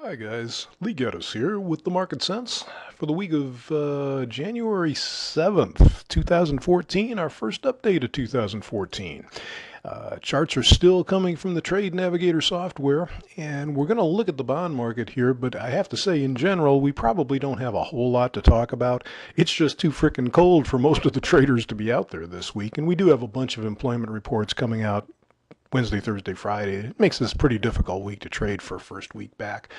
Hi guys, Lee Gettess here with the Market Sense for the week of January 7th, 2014, our first update of 2014. Charts are still coming from the Trade Navigator software, and we're going to look at the bond market here, but I have to say, in general, we probably don't have a whole lot to talk about. It's just too frickin' cold for most of the traders to be out there this week, and we do have a bunch of employment reports coming out Wednesday, Thursday, Friday. It makes this a pretty difficult week to trade for first week back.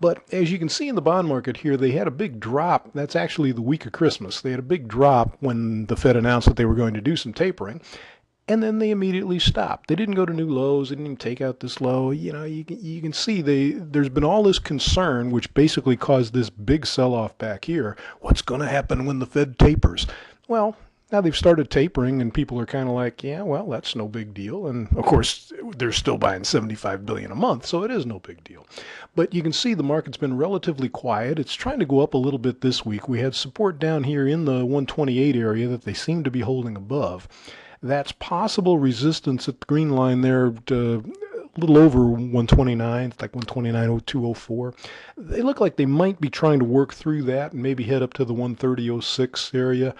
But as you can see in the bond market here, they had a big drop. That's actually the week of Christmas. They had a big drop when the Fed announced that they were going to do some tapering. And then they immediately stopped. They didn't go to new lows. They didn't even take out this low. You can see there's been all this concern, which basically caused this big sell-off back here. What's going to happen when the Fed tapers? Well, now they've started tapering, and people are kind of like, yeah, well, that's no big deal. And of course, they're still buying 75 billion a month, so it is no big deal. But you can see the market's been relatively quiet. It's trying to go up a little bit this week. We had support down here in the 128 area that they seem to be holding above. That's possible resistance at the green line there, a little over 129, it's like 129.0204. They look like they might be trying to work through that and maybe head up to the 130.06 area.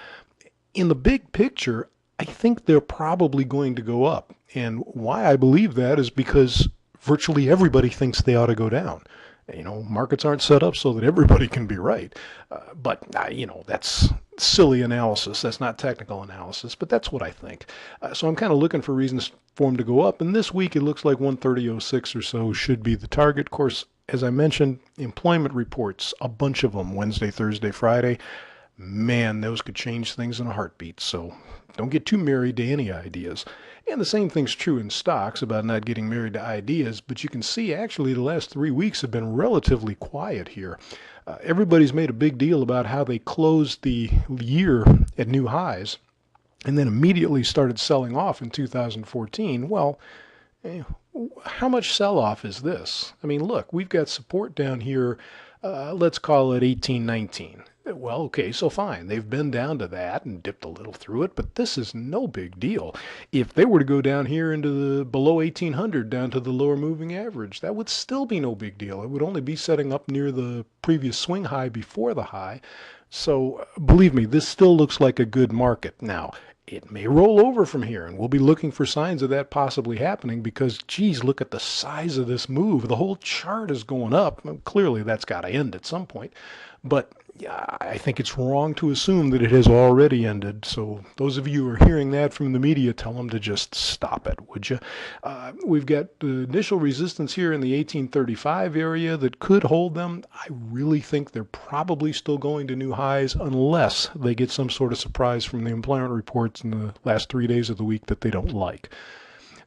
In the big picture, I think they're probably going to go up. And why I believe that is because virtually everybody thinks they ought to go down. Markets aren't set up so that everybody can be right. That's silly analysis. That's not technical analysis, but that's what I think. So I'm kind of looking for reasons for them to go up. And this week, it looks like 130.06 or so should be the target. Of course, as I mentioned, employment reports, a bunch of them, Wednesday, Thursday, Friday. Man, those could change things in a heartbeat. So don't get too married to any ideas. And the same thing's true in stocks about not getting married to ideas. But you can see actually the last 3 weeks have been relatively quiet here. Everybody's made a big deal about how they closed the year at new highs and then immediately started selling off in 2014. Well, how much sell-off is this? I mean, look, we've got support down here. Let's call it 1819. Well, okay, so fine. They've been down to that and dipped a little through it, but this is no big deal. If they were to go down here into the below 1800, down to the lower moving average, that would still be no big deal. It would only be setting up near the previous swing high before the high. So believe me, this still looks like a good market. Now, it may roll over from here, and we'll be looking for signs of that possibly happening because, geez, look at the size of this move. The whole chart is going up. Clearly, that's got to end at some point. But I think it's wrong to assume that it has already ended. So those of you who are hearing that from the media, tell them to just stop it, would you? We've got the initial resistance here in the 1835 area that could hold them. I really think they're probably still going to new highs unless they get some sort of surprise from the employment reports in the last 3 days of the week that they don't like.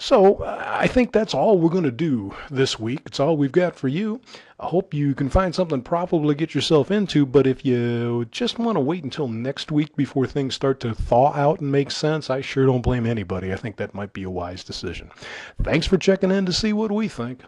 So I think that's all we're going to do this week. It's all we've got for you. I hope you can find something profitable to get yourself into, but if you just want to wait until next week before things start to thaw out and make sense, I sure don't blame anybody. I think that might be a wise decision. Thanks for checking in to see what we think.